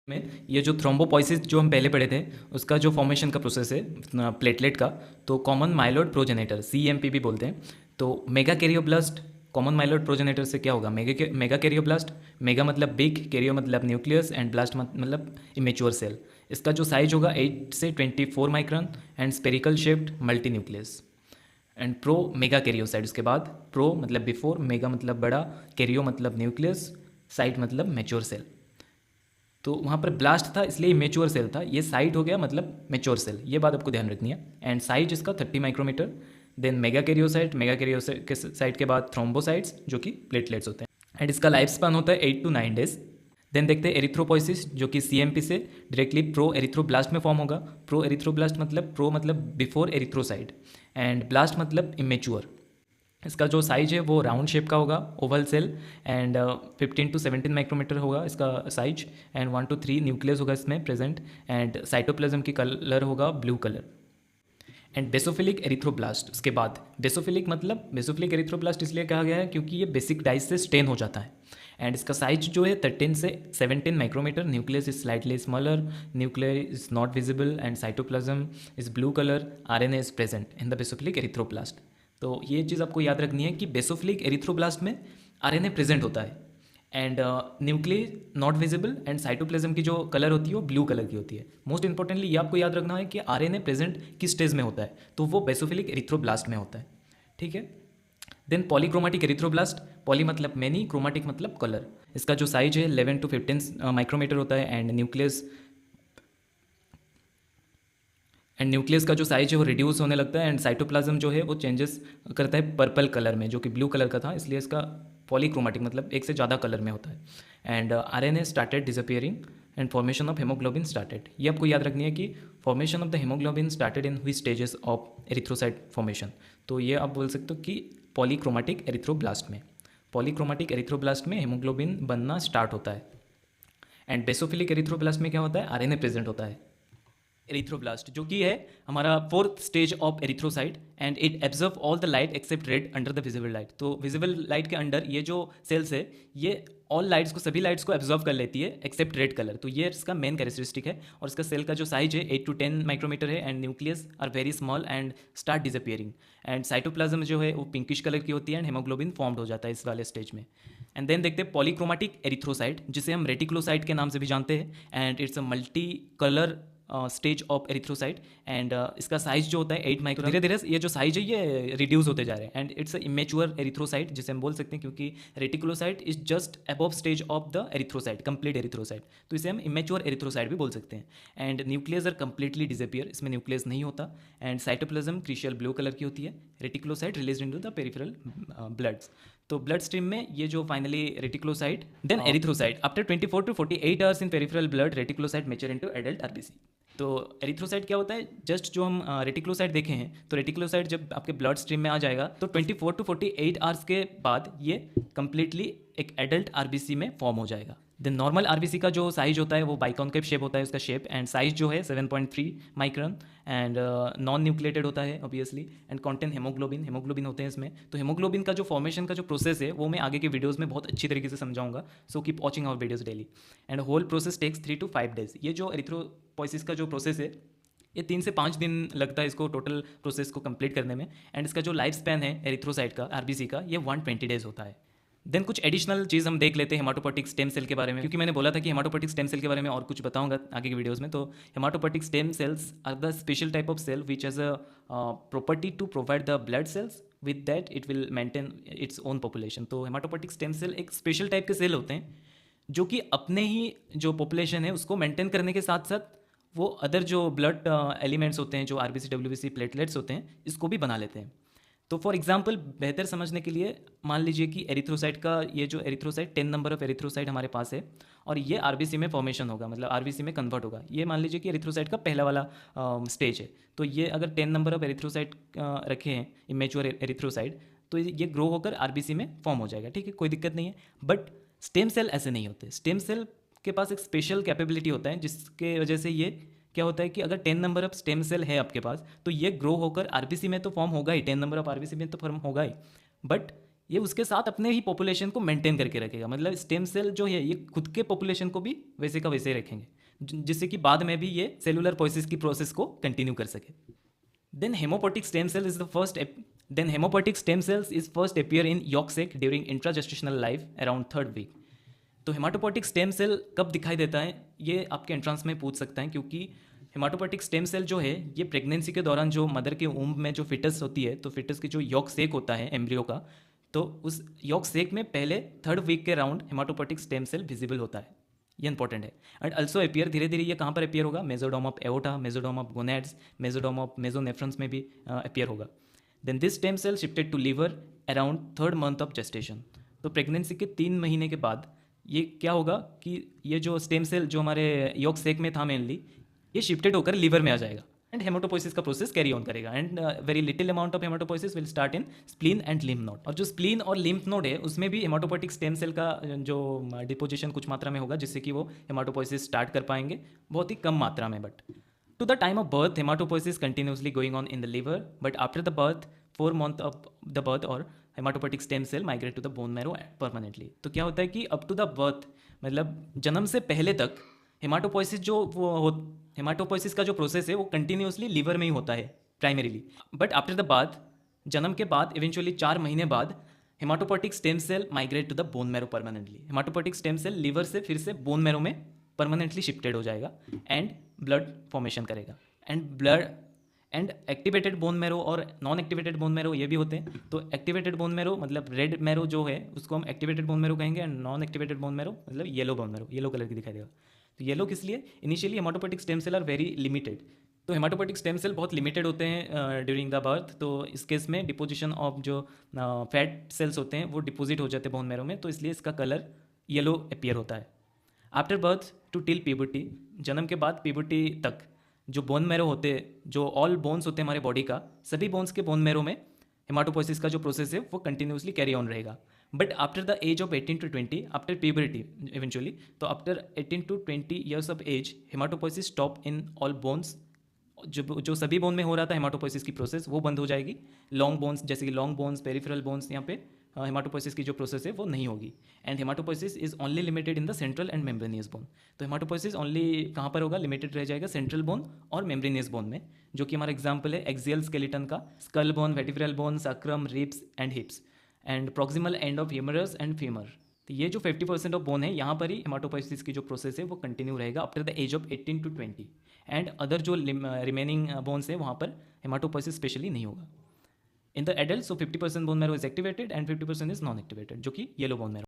में ये जो थ्रोम्बोपोइसिस जो हम पहले पढ़े थे उसका जो फॉर्मेशन का प्रोसेस है प्लेटलेट का, तो कॉमन माइलॉइड प्रोजेनेटर CMP भी बोलते हैं। तो megakaryoblast common myeloid progenitor से क्या होगा, मेगा कैरियोब्लास्ट। मेगा मतलब बिग, कैरियो मतलब न्यूक्लियस एंड ब्लास्ट मतलब इमेच्योर सेल। इसका जो साइज होगा 8 से 24 micron and spherical shaped multi nucleus and promegakaryocyte. उसके बाद प्रो मतलब बिफोर, मेगा मतलब बड़ा, कैरियो मतलब न्यूक्लियस, साइट मतलब मेच्योर सेल। तो वहाँ पर ब्लास्ट था इसलिए मेच्योर सेल था, ये साइट हो गया मतलब मेच्योर सेल, ये बात आपको ध्यान रखनी है। एंड साइज इसका 30 माइक्रोमीटर। देन मेगा कैरियोसाइट के साइट के बाद थ्रोम्बोसाइट्स जो कि प्लेटलेट्स होते हैं। एंड इसका लाइफ स्पान होता है 8 to 9 डेज। देन देखते हैं एरिथ्रोपोइसिस जो कि CMP से डायरेक्टली प्रो एरिथ्रोब्लास्ट में फॉर्म होगा। प्रो एरिथ्रोब्लास्ट मतलब प्रो मतलब बिफोर एरिथ्रोसाइट एंड ब्लास्ट मतलब इमेच्योर। इसका जो साइज है वो राउंड शेप का होगा, oval cell and 15 to 17 micrometer होगा इसका साइज एंड 1 to 3 न्यूक्लियस होगा इसमें प्रेजेंट एंड साइटोप्लाज्म की कलर होगा blue colour. And basophilic erythroblast उसके बाद बेसोफिलिक एरिथ्रोब्लास्ट इसलिए कहा गया है क्योंकि ये बेसिक डाइस से स्टेन हो जाता है। एंड इसका साइज जो है 13 से 17 micrometer. Nucleus is slightly smaller, nuclear is not visible and cytoplasm is blue colour. RNA is present in the basophilic erythroblast. तो ये चीज़ आपको याद रखनी है कि बेसोफिलिक एरिथ्रोब्लास्ट में RNA प्रेजेंट होता है and nucleus not visible and cytoplasm की जो कलर होती है वो ब्लू कलर की होती है। मोस्ट इंपॉर्टेंटली ये आपको याद रखना है कि RNA प्रेजेंट किस स्टेज में होता है, तो वो बेसोफिलिक एरिथ्रोब्लास्ट में होता है। ठीक है। देन पॉलीक्रोमेटिक एरिथ्रोब्लास्ट, पॉली मतलब मैनी, क्रोमेटिक मतलब कलर। इसका जो साइज है 11 to 15 माइक्रोमीटर होता है एंड न्यूक्लियस का जो साइज है वो रिड्यूस होने लगता है एंड साइटोप्लाज्म जो है वो चेंजेस करता है पर्पल कलर में, जो कि ब्लू कलर का था, इसलिए इसका पॉलीक्रोमेटिक मतलब एक से ज़्यादा कलर में होता है। And RNA started disappearing and formation of haemoglobin started. ये आपको याद रखनी है कि formation of the haemoglobin started in हुई स्टेजेस ऑफ एरिथ्रोसाइट फॉर्मेशन। तो ये आप बोल सकते हो कि पॉलीक्रोमेटिक एरिथ्रोब्लास्ट में, पॉलीक्रोमेटिक एरिथ्रोब्लास्ट में हेमोग्लोबिन बनना स्टार्ट होता है। एंड बेसोफिलिक एरिथ्रोब्लास्ट में क्या होता है, RNA प्रेजेंट होता है। एरिथ्रोब्लास्ट जो कि है हमारा fourth stage of erythrocyte and it absorb all the light except red under the visible light. तो विजिबल लाइट के अंडर ये जो सेल्स है ये ऑल लाइट्स को, सभी लाइट्स को एब्जॉर्व कर लेती है एक्सेप्ट रेड कलर। तो ये इसका मेन कैरेक्टरिस्टिक है। और इसका सेल का जो साइज है 8 to 10 माइक्रोमीटर है and nucleus are very small and start disappearing. And cytoplasm जो है वो पिंकिश कलर की होती है एंड हेमोग्लोबिन फॉर्म्ड हो जाता है इस वाले स्टेज में। एंड देन देखते हैं पॉलीक्रोमेटिक एरिथ्रोसाइट जिसे हम रेटिकुलोसाइट के नाम से भी जानते हैं and it's a multi colour stage of erythrocyte and इसका साइज जो होता है 8 माइक्रो, धीरे धीरे ये जो साइज है ये रिड्यूस होते जा रहे हैं एंड इट्स इमेच्योर एरिथ्रोसाइट जिसे हम बोल सकते हैं, क्योंकि reticulocyte is just above stage of the erythrocyte, complete erythrocyte, तो इसे हम इमेच्योर एरिथ्रोसाइट भी बोल सकते हैं। And nucleus are completely disappear, इसमें न्यूक्लियस नहीं होता and cytoplasm cresyl blue colour की होती है। Reticulocyte release into the peripheral bloods. तो ब्लड स्ट्रीम में ये जो finally reticulocyte then erythrocyte after 24 to 48 hours in peripheral blood reticulocyte mature into adult RBC। तो एरिथ्रोसाइट क्या होता है, जस्ट जो हम रेटिकुलोसाइट देखे हैं, तो रेटिकुलोसाइट जब आपके ब्लड स्ट्रीम में आ जाएगा तो 24 to 48 आवर्स के बाद ये कंप्लीटली एक एडल्ट RBC में फॉर्म हो जाएगा। देन नॉर्मल RBC का जो साइज होता है वो बाइकॉन्केव शेप होता है उसका शेप एंड साइज जो है 7.3 माइक्रॉन एंड नॉन न्यूक्लिएटेड होता है ऑब्वियसली एंड कॉन्टेन हेमोग्लोबिन होते हैं इसमें। तो हेमोग्लोबिन का जो फॉर्मेशन का जो प्रोसेस है वो मैं आगे के वीडियोस में बहुत अच्छी तरीके से समझाऊंगा, so keep watching our videos daily and whole process takes 3 to 5 days. ये जो एरिथ्रोपोइसिस का जो प्रोसेस है ये 3 से 5 दिन लगता है इसको टोटल प्रोसेस को कंप्लीट करने में एंड इसका जो लाइफ स्पैन है एरिथ्रोसाइट का RBC का ये 120 डेज होता है। देन कुछ एडिशनल चीज़ हम देख लेते हैं हेमाटोपोटिक स्टेम सेल के बारे में, क्योंकि मैंने बोला था कि हेमाटोपोटिक स्टेम सेल के बारे में और कुछ बताऊंगा आगे के वीडियोस में। तो haematopoietic stem cells are the special type of cell which has a property to provide the blood cells, with that it will maintain its own population. तो हेमाटोपोटिक स्टेम सेल एक स्पेशल टाइप के cell होते हैं जो कि अपने ही जो population है उसको मेंटेन करने के साथ साथ वो अदर जो ब्लड एलिमेंट्स होते हैं, जो RBC WBC प्लेटलेट्स होते हैं, इसको भी बना लेते हैं। तो फॉर एग्जांपल बेहतर समझने के लिए मान लीजिए कि एरिथ्रोसाइट का ये जो एरिथ्रोसाइट 10 नंबर ऑफ एरिथ्रोसाइट हमारे पास है और ये RBC में फॉर्मेशन होगा, मतलब RBC में कन्वर्ट होगा। ये मान लीजिए कि एरिथ्रोसाइट का पहला वाला स्टेज है। तो ये अगर 10 नंबर ऑफ एरिथ्रोसाइट रखे हैं, इमेच्योर एरिथ्रोसाइट, तो ये ग्रो होकर RBC में फॉर्म हो जाएगा। ठीक है, कोई दिक्कत नहीं है। बट स्टेम सेल ऐसे नहीं होते। स्टेम सेल के पास एक स्पेशल कैपेबिलिटी होता है जिसके वजह से ये क्या होता है कि अगर 10 नंबर ऑफ स्टेम सेल है आपके पास तो ये ग्रो होकर RBC में तो फॉर्म होगा ही, 10 नंबर ऑफ RBC में तो फॉर्म होगा ही, बट ये उसके साथ अपने ही पॉपुलेशन को मेंटेन करके रखेगा। मतलब स्टेम सेल जो है ये खुद के पॉपुलेशन को भी वैसे का वैसे ही रखेंगे। जिससे कि बाद में भी ये सेलुलर पोइसिस की प्रोसेस को कंटिन्यू कर सके. Then hemopoietic stem cell is the first. Then hemopoietic stem cells is first appear in yolk sac during intragestational life around third week. तो हेमाटोपोटिक स्टेम सेल कब दिखाई देता है, ये आपके एंट्रांस में पूछ सकता है, क्योंकि हेमाटोपोटिक स्टेम सेल जो है ये प्रेगनेंसी के दौरान जो मदर के ऊम्ब में जो फिटस होती है, तो फिटस की जो यॉक सेक होता है एम्ब्रियो का, तो उस यॉक सेक में पहले थर्ड वीक के राउंड हेमाटोपोटिक स्टेम सेल विजिबल होता है. ये इंपॉर्टेंट है. एंड अल्सो अपियर, धीरे धीरे ये कहाँ पर अपियर होगा, mesoderm of aorta, mesoderm of gonads, mesoderm of mesonephros में भी अपियर होगा. Then this stem cell shifted to liver around third month of gestation. तो प्रेगनेंसी के 3 महीने के बाद ये क्या होगा कि ये जो स्टेम सेल जो हमारे यॉक सेक में था मेनली, ये शिफ्टेड होकर लीवर में आ जाएगा एंड हेमाटोपोइसिस का प्रोसेस कैरी ऑन करेगा. And very little amount of haematopoiesis will start in spleen and lymph node. और जो स्प्लीन और लिम्फ नोड है उसमें भी हेमाटोपोटिक स्टेम सेल का जो डिपोजिशन कुछ मात्रा में होगा, जिससे कि वो हेमाटोपोइसिस स्टार्ट कर पाएंगे, बहुत ही कम मात्रा में. But to the time of birth haematopoiesis continuously going on in the liver, but after the birth 4 month of the birth और haematopoietic stem cell migrate to the bone marrow permanently. तो क्या होता है कि अप टू द बर्थ, मतलब जन्म से पहले तक हेमाटोपोइसिस जो वो हेमाटोपोइसिस का जो प्रोसेस है वो कंटिन्यूसली लीवर में ही होता है primarily. But after the birth, जन्म के बाद इवेंचुअली 4 महीने बाद haematopoietic stem cell migrate to the bone marrow permanently. Haematopoietic stem cell liver से फिर से बोन मैरो में परमानेंटली शिफ्टेड हो जाएगा एंड ब्लड फॉर्मेशन करेगा. एंड एक्टिवेटेड बोन मैरो और नॉन एक्टिवेटेड बोन मैरो ये भी होते हैं. तो एक्टिवेटेड बोन मैरो मतलब रेड मैरो जो है उसको हम एक्टिवेटेड बोन मैरो कहेंगे, and non activated bone marrow मतलब yellow bone marrow, yellow colour की दिखाई देगा. तो येलो किस लिए, initially haematopoietic stem cell are very limited. तो हेमाटोपोटिक स्टेम सेल बहुत लिमिटेड होते हैं ड्यूरिंग द बर्थ. तो इस केस में डिपोजिशन ऑफ जो फैट सेल्स होते हैं वो डिपोजिट हो जाते हैं बोन मैरो में, तो इसलिए इसका कलर येलो अपीयर होता है. After birth to till puberty, जन्म के बाद प्यूबर्टी तक जो बोन मैरो होते हैं, जो ऑल बोन्स होते हैं हमारे बॉडी का, सभी बोन्स के बोन मैरो में हेमाटोपोइसिस का जो प्रोसेस है वो कंटिन्यूसली कैरी ऑन रहेगा. But after the age of 18 to 20, after puberty eventually, तो after 18 to 20 years of age haematopoiesis stop in all bones. जो सभी बोन में हो रहा था हेमाटोपोइसिस की प्रोसेस वो बंद हो जाएगी. लॉन्ग बोन्स जैसे कि लॉन्ग बोन्स, पेरिफेरल बोन्स, यहाँ पे हेमाटोपोइसिस की जो प्रोसेस है वो नहीं होगी. And haematopoiesis is only limited in the central and membranous bone. तो हेमाटोपोइसिस ओनली कहाँ पर होगा, लिमिटेड रह जाएगा सेंट्रल बोन और मेम्ब्रेनियस बोन में, जो कि हमारा एग्जाम्पल है एक्सियल स्केलेटन का, skull bone, vertebral bone, sacrum, ribs and hips, and proximal end of humerus and femur. तो ये जो 50% ऑफ बोन है यहाँ पर ही हेमाटोपोइसिस की जो प्रोसेस है वो कंटिन्यू रहेगा after the age of 18 to 20. And other जो रिमेनिंग बोन्स है वहाँ पर हेमाटोपोइसिस स्पेशली नहीं होगा. In the adult, so 50% bone marrow is activated and 50% is non activated, जो कि येलो बोन मैरो.